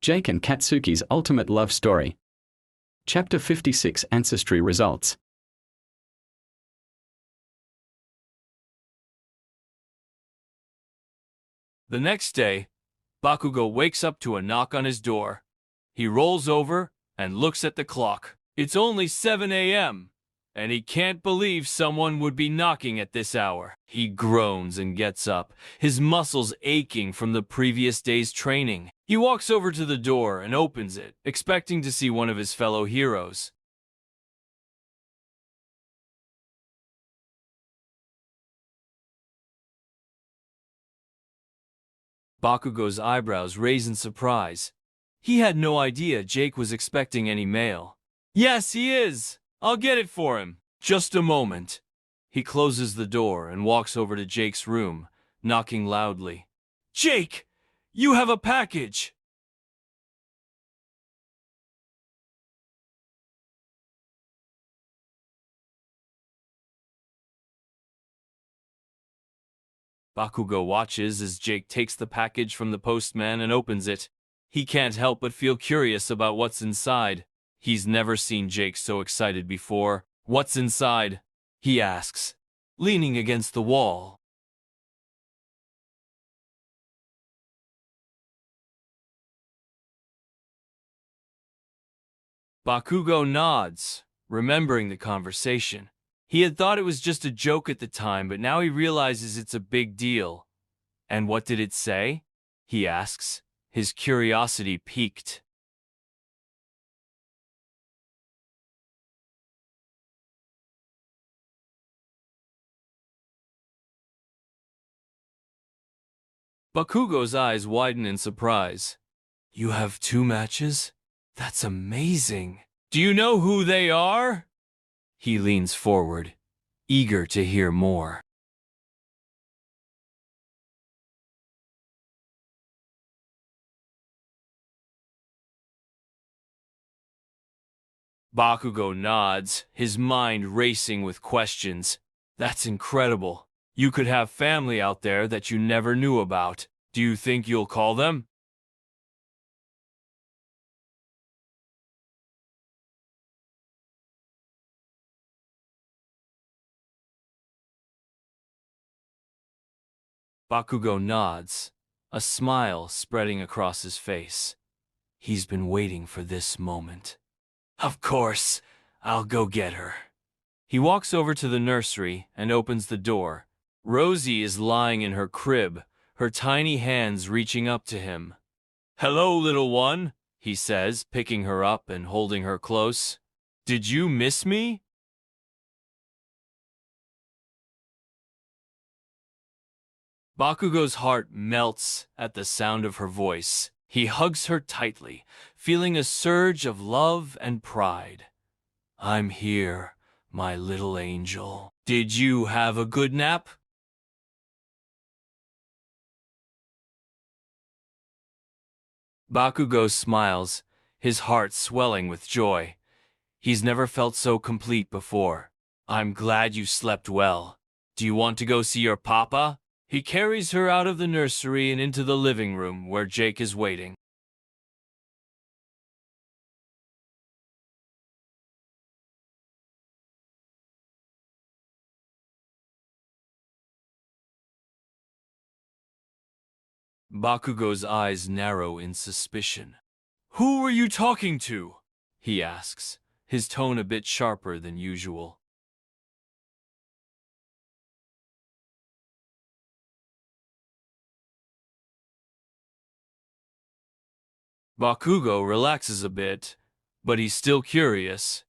Jake and Katsuki's ultimate love story. Chapter 56 Ancestry Results. The next day, Bakugo wakes up to a knock on his door. He rolls over and looks at the clock. It's only 7 a.m., and he can't believe someone would be knocking at this hour. He groans and gets up, his muscles aching from the previous day's training. He walks over to the door and opens it, expecting to see one of his fellow heroes. Bakugo's eyebrows raise in surprise. He had no idea Jake was expecting any mail. Yes, he is! I'll get it for him. Just a moment. He closes the door and walks over to Jake's room, knocking loudly. Jake! You have a package! Bakugo watches as Jake takes the package from the postman and opens it. He can't help but feel curious about what's inside. He's never seen Jake so excited before. What's inside? He asks, leaning against the wall. Bakugo nods, remembering the conversation. He had thought it was just a joke at the time, but now he realizes it's a big deal. And what did it say? He asks, his curiosity piqued. Bakugo's eyes widen in surprise. You have 2 matches? That's amazing. Do you know who they are? He leans forward, eager to hear more. Bakugo nods, his mind racing with questions. That's incredible. You could have family out there that you never knew about. Do you think you'll call them? Bakugo nods, a smile spreading across his face. He's been waiting for this moment. Of course, I'll go get her. He walks over to the nursery and opens the door. Rosie is lying in her crib, her tiny hands reaching up to him. Hello, little one, he says, picking her up and holding her close. Did you miss me? Bakugo's heart melts at the sound of her voice. He hugs her tightly, feeling a surge of love and pride. I'm here, my little angel. Did you have a good nap? Bakugo smiles, his heart swelling with joy. He's never felt so complete before. I'm glad you slept well. Do you want to go see your papa? He carries her out of the nursery and into the living room where Jake is waiting. Bakugo's eyes narrow in suspicion. Who were you talking to? He asks, his tone a bit sharper than usual. Bakugo relaxes a bit, but he's still curious.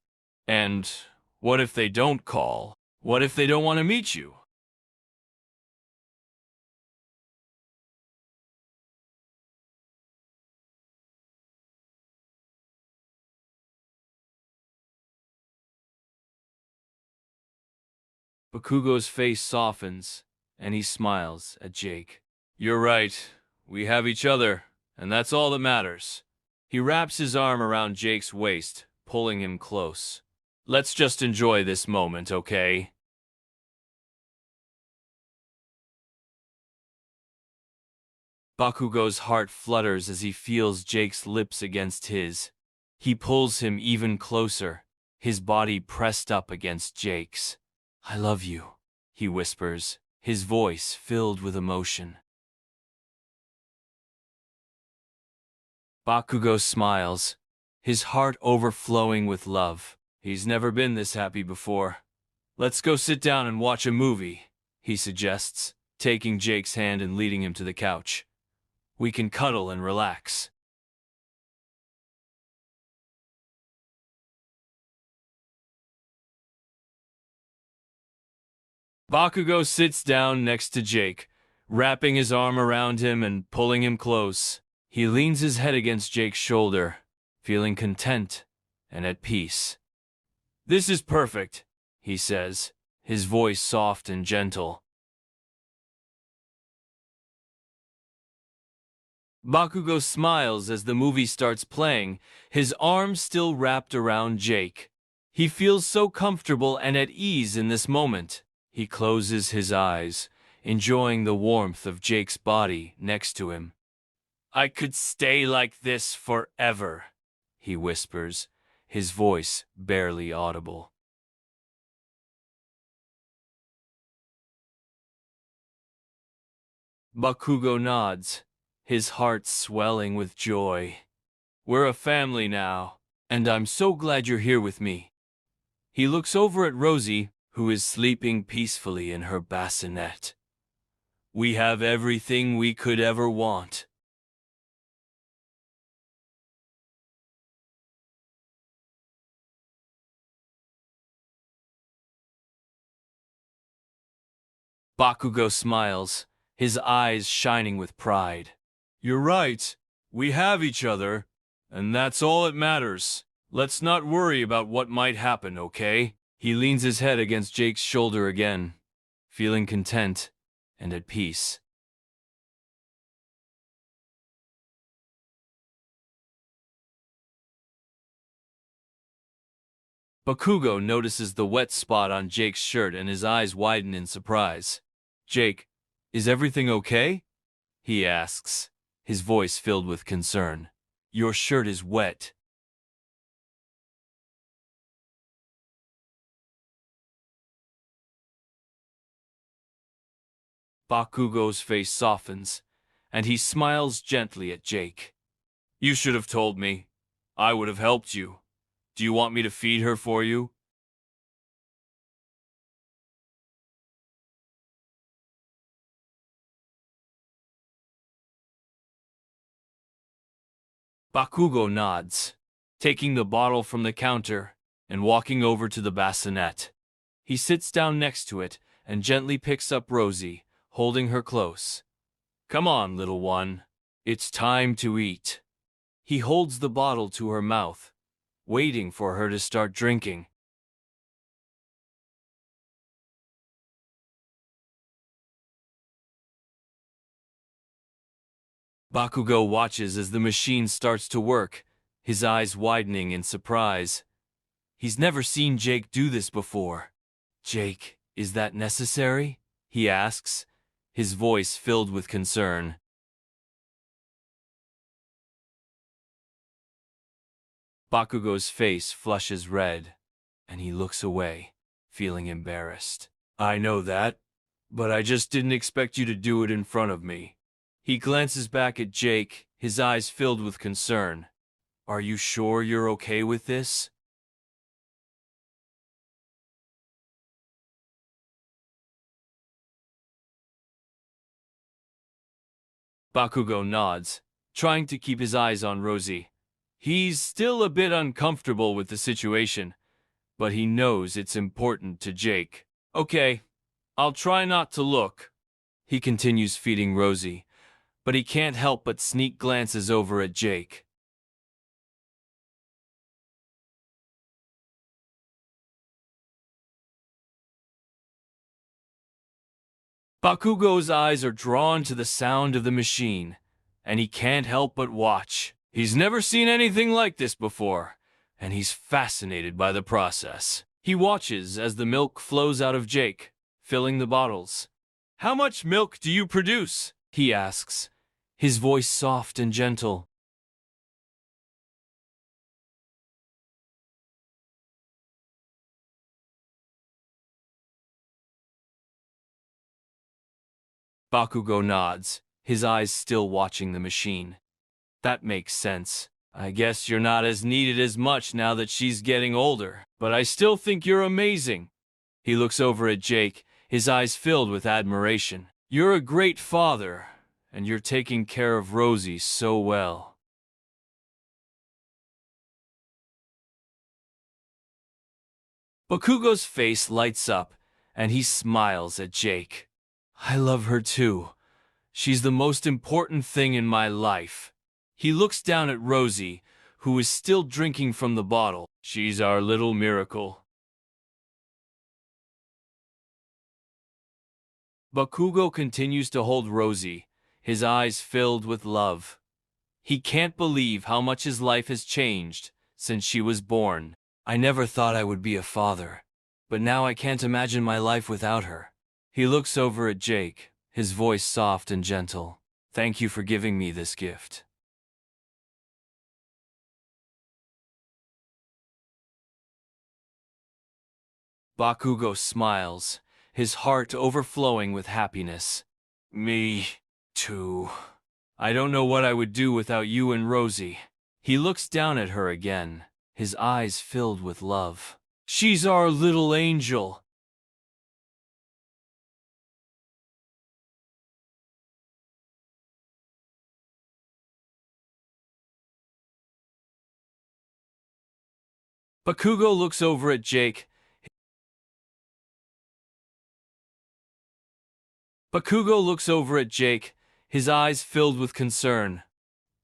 And what if they don't call? What if they don't want to meet you? Bakugo's face softens, and he smiles at Jake. You're right. We have each other, and that's all that matters. He wraps his arm around Jake's waist, pulling him close. Let's just enjoy this moment, okay? Bakugo's heart flutters as he feels Jake's lips against his. He pulls him even closer, his body pressed up against Jake's. "I love you," he whispers, his voice filled with emotion. Bakugo smiles, his heart overflowing with love. He's never been this happy before. "Let's go sit down and watch a movie," he suggests, taking Jake's hand and leading him to the couch. "We can cuddle and relax." Bakugo sits down next to Jake, wrapping his arm around him and pulling him close. He leans his head against Jake's shoulder, feeling content and at peace. "This is perfect," he says, his voice soft and gentle. Bakugo smiles as the movie starts playing, his arms still wrapped around Jake. He feels so comfortable and at ease in this moment. He closes his eyes, enjoying the warmth of Jake's body next to him. "I could stay like this forever," he whispers, his voice barely audible. Bakugo nods, his heart swelling with joy. "We're a family now, and I'm so glad you're here with me." He looks over at Rosie, who is sleeping peacefully in her bassinet. "We have everything we could ever want." Bakugo smiles, his eyes shining with pride. "You're right. We have each other, and that's all that matters. Let's not worry about what might happen, okay?" He leans his head against Jake's shoulder again, feeling content and at peace. Bakugo notices the wet spot on Jake's shirt and his eyes widen in surprise. "Jake, is everything okay?" he asks, his voice filled with concern. "Your shirt is wet." Bakugo's face softens, and he smiles gently at Jake. "You should have told me. I would have helped you. Do you want me to feed her for you?" Bakugo nods, taking the bottle from the counter and walking over to the bassinet. He sits down next to it and gently picks up Rosie, holding her close. "Come on, little one. It's time to eat." He holds the bottle to her mouth, waiting for her to start drinking. Bakugo watches as the machine starts to work, his eyes widening in surprise. He's never seen Jake do this before. "Jake, is that necessary?" he asks, his voice filled with concern. Bakugo's face flushes red, and he looks away, feeling embarrassed. "I know that, but I just didn't expect you to do it in front of me." He glances back at Jake, his eyes filled with concern. "Are you sure you're okay with this?" Bakugo nods, trying to keep his eyes on Rosie. He's still a bit uncomfortable with the situation, but he knows it's important to Jake. "Okay, I'll try not to look." He continues feeding Rosie, but he can't help but sneak glances over at Jake. Bakugo's eyes are drawn to the sound of the machine, and he can't help but watch. He's never seen anything like this before, and he's fascinated by the process. He watches as the milk flows out of Jake, filling the bottles. "How much milk do you produce?" he asks, his voice soft and gentle. Bakugo nods, his eyes still watching the machine. That makes sense. I guess you're not as needed as much now that she's getting older, but I still think you're amazing. He looks over at Jake, his eyes filled with admiration. You're a great father, and you're taking care of Rosie so well. Bakugo's face lights up, and he smiles at Jake. I love her too. She's the most important thing in my life. He looks down at Rosie, who is still drinking from the bottle. She's our little miracle. Bakugo continues to hold Rosie, his eyes filled with love. He can't believe how much his life has changed since she was born. I never thought I would be a father, but now I can't imagine my life without her. He looks over at Jake, his voice soft and gentle. Thank you for giving me this gift. Bakugo smiles, his heart overflowing with happiness. Me, too. I don't know what I would do without you and Rosie. He looks down at her again, his eyes filled with love. She's our little angel. Bakugo looks over at Jake. Bakugo looks over at Jake, his eyes filled with concern.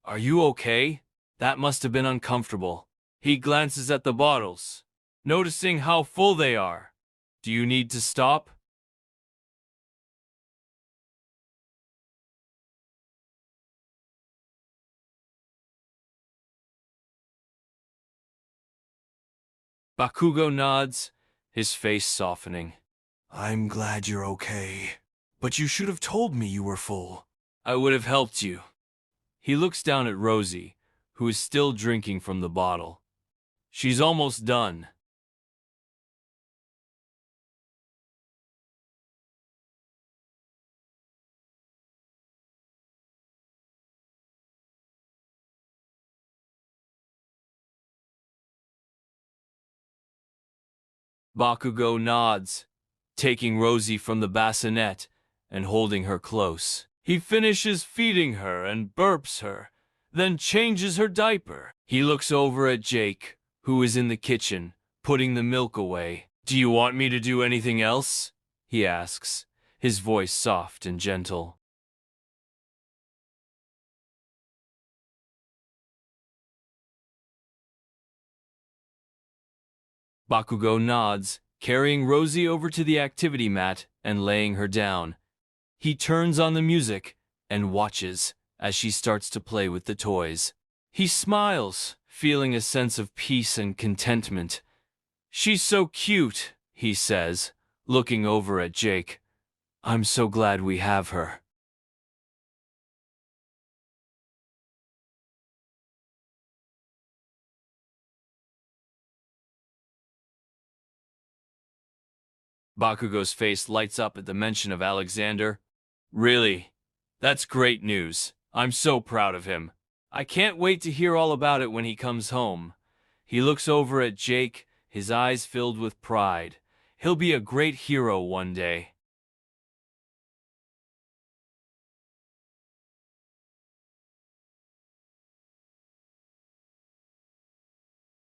Are you okay? That must have been uncomfortable. He glances at the bottles, noticing how full they are. Do you need to stop? Bakugo nods, his face softening. I'm glad you're okay, but you should have told me you were full. I would have helped you. He looks down at Rosie, who is still drinking from the bottle. She's almost done. Bakugo nods, taking Rosie from the bassinet and holding her close. He finishes feeding her and burps her, then changes her diaper. He looks over at Jake, who is in the kitchen, putting the milk away. Do you want me to do anything else? He asks, his voice soft and gentle. Bakugo nods, carrying Rosie over to the activity mat and laying her down. He turns on the music and watches as she starts to play with the toys. He smiles, feeling a sense of peace and contentment. She's so cute, he says, looking over at Jake. I'm so glad we have her. Bakugo's face lights up at the mention of Alexander. Really? That's great news. I'm so proud of him. I can't wait to hear all about it when he comes home. He looks over at Jake, his eyes filled with pride. He'll be a great hero one day.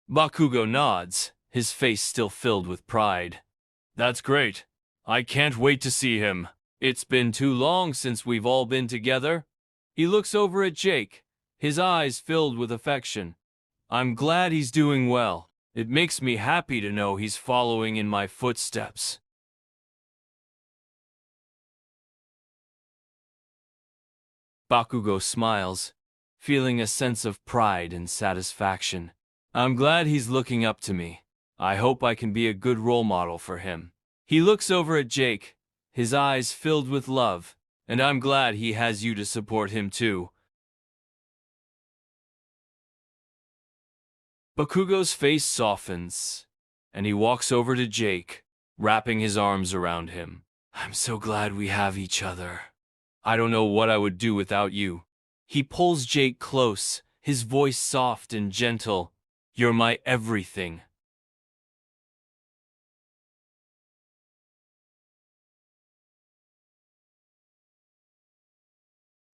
Bakugo nods, his face still filled with pride. That's great. I can't wait to see him. It's been too long since we've all been together. He looks over at Jake, his eyes filled with affection. I'm glad he's doing well. It makes me happy to know he's following in my footsteps. Bakugo smiles, feeling a sense of pride and satisfaction. I'm glad he's looking up to me. I hope I can be a good role model for him. He looks over at Jake, his eyes filled with love. And I'm glad he has you to support him too. Bakugo's face softens, and he walks over to Jake, wrapping his arms around him. I'm so glad we have each other. I don't know what I would do without you. He pulls Jake close, his voice soft and gentle. You're my everything.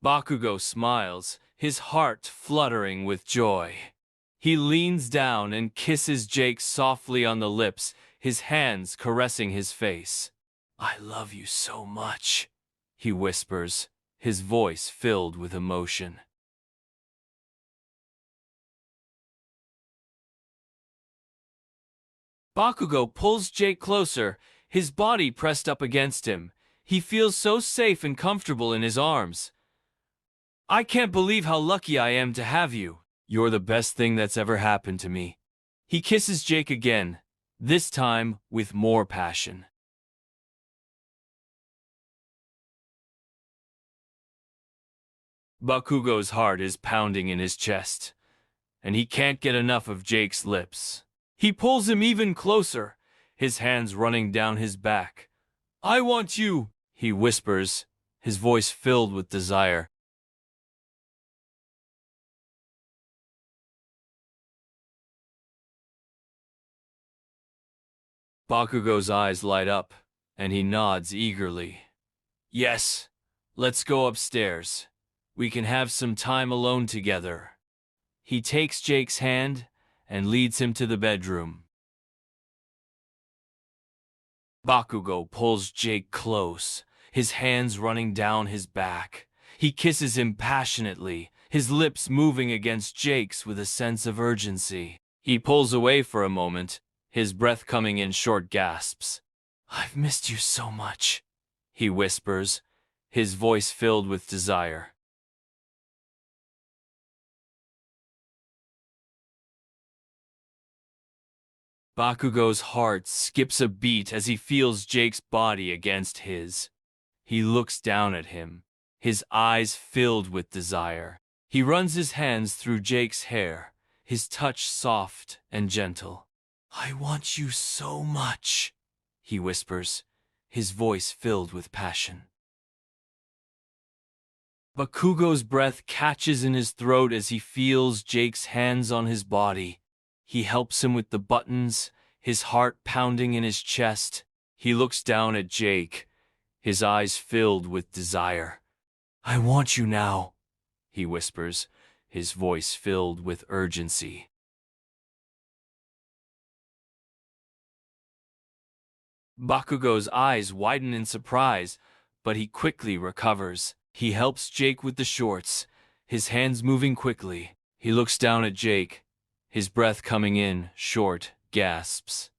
Bakugo smiles, his heart fluttering with joy. He leans down and kisses Jake softly on the lips, his hands caressing his face. I love you so much, he whispers, his voice filled with emotion. Bakugo pulls Jake closer, his body pressed up against him. He feels so safe and comfortable in his arms. I can't believe how lucky I am to have you. You're the best thing that's ever happened to me. He kisses Jake again, this time with more passion. Bakugo's heart is pounding in his chest, and he can't get enough of Jake's lips. He pulls him even closer, his hands running down his back. I want you, he whispers, his voice filled with desire. Bakugo's eyes light up, and he nods eagerly. Yes, let's go upstairs. We can have some time alone together. He takes Jake's hand and leads him to the bedroom. Bakugo pulls Jake close, his hands running down his back. He kisses him passionately, his lips moving against Jake's with a sense of urgency. He pulls away for a moment, his breath coming in short gasps. I've missed you so much, he whispers, his voice filled with desire. Bakugo's heart skips a beat as he feels Jake's body against his. He looks down at him, his eyes filled with desire. He runs his hands through Jake's hair, his touch soft and gentle. I want you so much, he whispers, his voice filled with passion. Bakugo's breath catches in his throat as he feels Jake's hands on his body. He helps him with the buttons, his heart pounding in his chest. He looks down at Jake, his eyes filled with desire. I want you now, he whispers, his voice filled with urgency. Bakugo's eyes widen in surprise, but he quickly recovers. He helps Jake with the shorts, his hands moving quickly. He looks down at Jake, his breath coming in short gasps.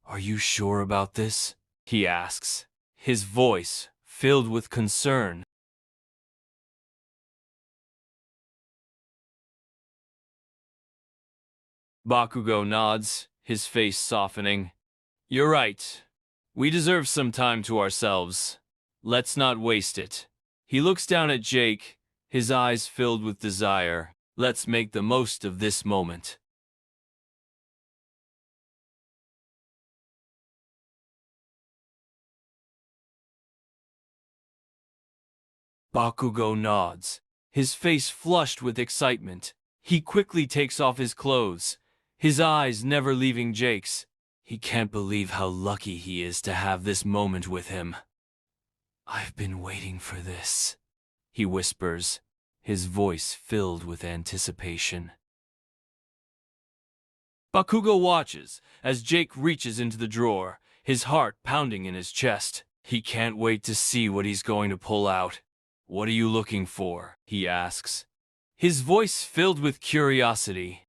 Are you sure about this? He asks, his voice filled with concern. Bakugo nods, his face softening. You're right. We deserve some time to ourselves. Let's not waste it. He looks down at Jake, his eyes filled with desire. Let's make the most of this moment. Bakugo nods, his face flushed with excitement. He quickly takes off his clothes, his eyes never leaving Jake's. He can't believe how lucky he is to have this moment with him. I've been waiting for this, he whispers, his voice filled with anticipation. Bakugo watches as Jake reaches into the drawer, his heart pounding in his chest. He can't wait to see what he's going to pull out. What are you looking for? He asks, his voice filled with curiosity.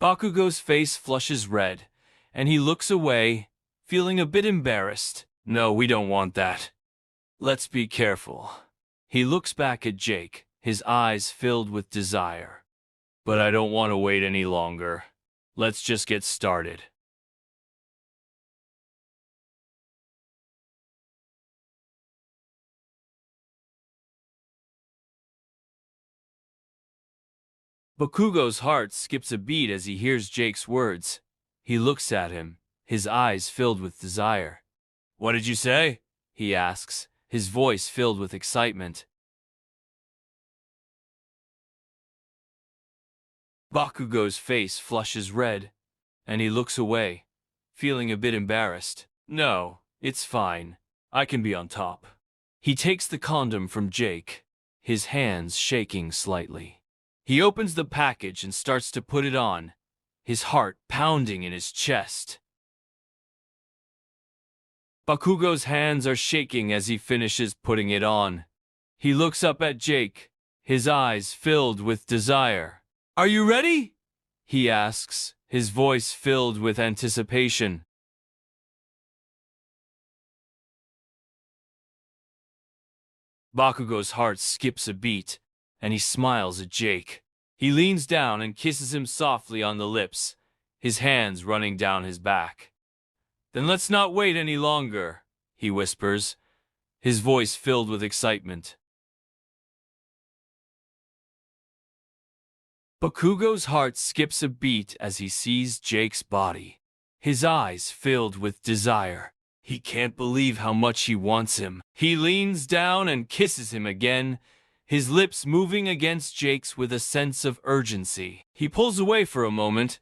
Bakugo's face flushes red, and he looks away, feeling a bit embarrassed. No, we don't want that. Let's be careful. He looks back at Jake, his eyes filled with desire. but I don't want to wait any longer. Let's just get started. Bakugo's heart skips a beat as he hears Jake's words. He looks at him, his eyes filled with desire. "What did you say?" he asks, his voice filled with excitement. Bakugo's face flushes red, and he looks away, feeling a bit embarrassed. "No, it's fine. I can be on top." He takes the condom from Jake, his hands shaking slightly. He opens the package and starts to put it on, his heart pounding in his chest. Bakugo's hands are shaking as he finishes putting it on. He looks up at Jake, his eyes filled with desire. "Are you ready?" he asks, his voice filled with anticipation. Bakugo's heart skips a beat, and he smiles at Jake. He leans down and kisses him softly on the lips, his hands running down his back. "Then let's not wait any longer," he whispers, his voice filled with excitement. Bakugo's heart skips a beat as he sees Jake's body, his eyes filled with desire. He can't believe how much he wants him. He leans down and kisses him again, his lips moving against Jake's with a sense of urgency. He pulls away for a moment,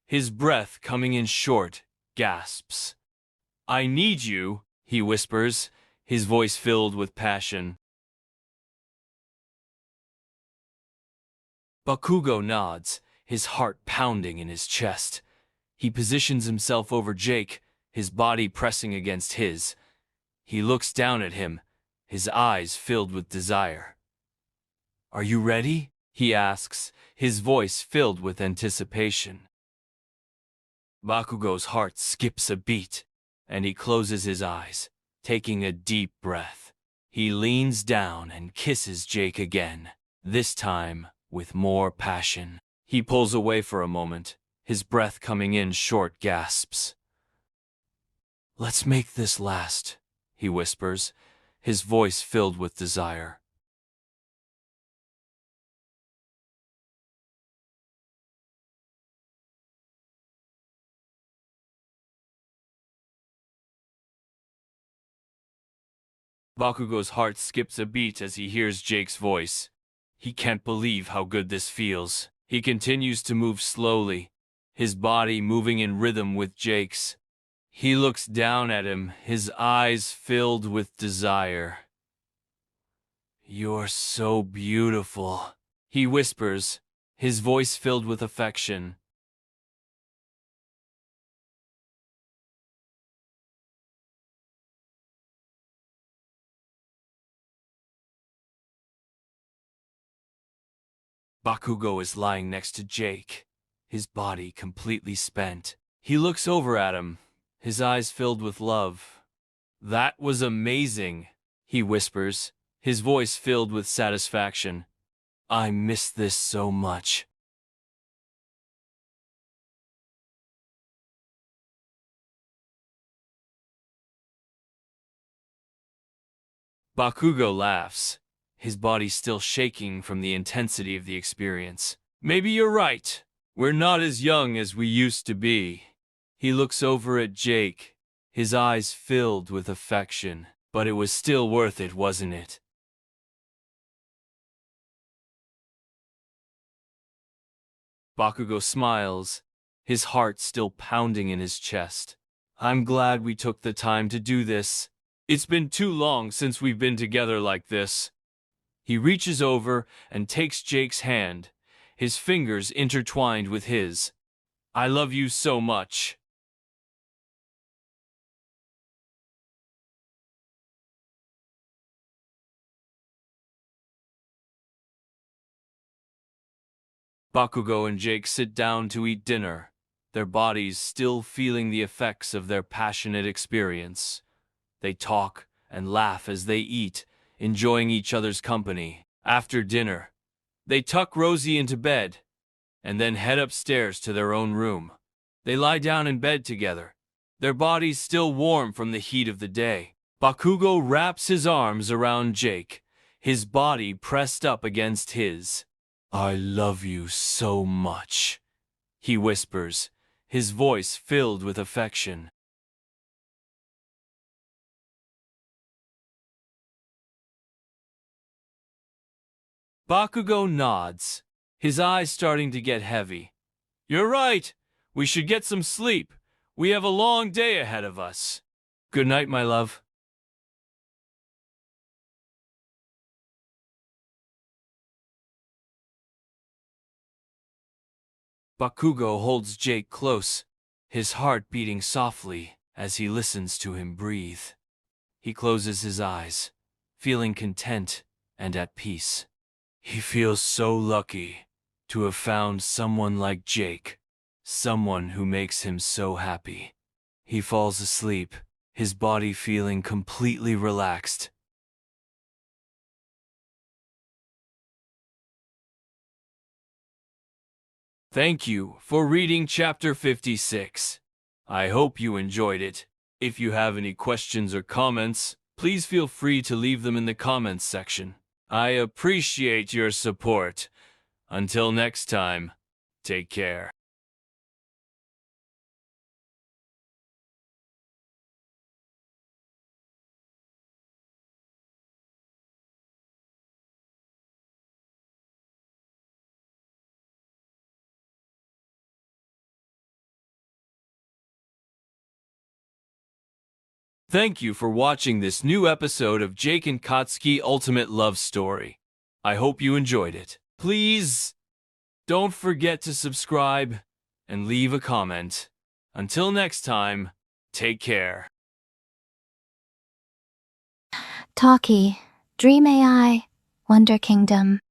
his breath coming in short gasps. "I need you," he whispers, his voice filled with passion. Bakugo nods, his heart pounding in his chest. He positions himself over Jake, his body pressing against his. He looks down at him, his eyes filled with desire. "Are you ready?" he asks, his voice filled with anticipation. Bakugo's heart skips a beat, and he closes his eyes, taking a deep breath. He leans down and kisses Jake again, this time with more passion. He pulls away for a moment, his breath coming in short gasps. "Let's make this last," he whispers, his voice filled with desire. Bakugo's heart skips a beat as he hears Jake's voice. He can't believe how good this feels. He continues to move slowly, his body moving in rhythm with Jake's. He looks down at him, his eyes filled with desire. "You're so beautiful," he whispers, his voice filled with affection. Bakugo is lying next to Jake, his body completely spent. He looks over at him, his eyes filled with love. "That was amazing," he whispers, his voice filled with satisfaction. "I miss this so much." Bakugo laughs, his body still shaking from the intensity of the experience. "Maybe you're right. We're not as young as we used to be." He looks over at Jake, his eyes filled with affection. "But it was still worth it, wasn't it?" Bakugo smiles, his heart still pounding in his chest. "I'm glad we took the time to do this. It's been too long since we've been together like this." He reaches over and takes Jake's hand, his fingers intertwined with his. "I love you so much." Bakugo and Jake sit down to eat dinner, their bodies still feeling the effects of their passionate experience. They talk and laugh as they eat, enjoying each other's company. After dinner, they tuck Rosie into bed, and then head upstairs to their own room. They lie down in bed together, their bodies still warm from the heat of the day. Bakugo wraps his arms around Jake, his body pressed up against his. "I love you so much," he whispers, his voice filled with affection. Bakugo nods, his eyes starting to get heavy. "You're right. We should get some sleep. We have a long day ahead of us. Good night, my love." Bakugo holds Jake close, his heart beating softly as he listens to him breathe. He closes his eyes, feeling content and at peace. He feels so lucky to have found someone like Jake, someone who makes him so happy. He falls asleep, his body feeling completely relaxed. Thank you for reading Chapter 56. I hope you enjoyed it. If you have any questions or comments, please feel free to leave them in the comments section. I appreciate your support. Until next time, take care. Thank you for watching this new episode of Jake and Katsuki Ultimate Love Story. I hope you enjoyed it. Please don't forget to subscribe and leave a comment. Until next time, take care. Talkie, Dream AI, Wonder Kingdom.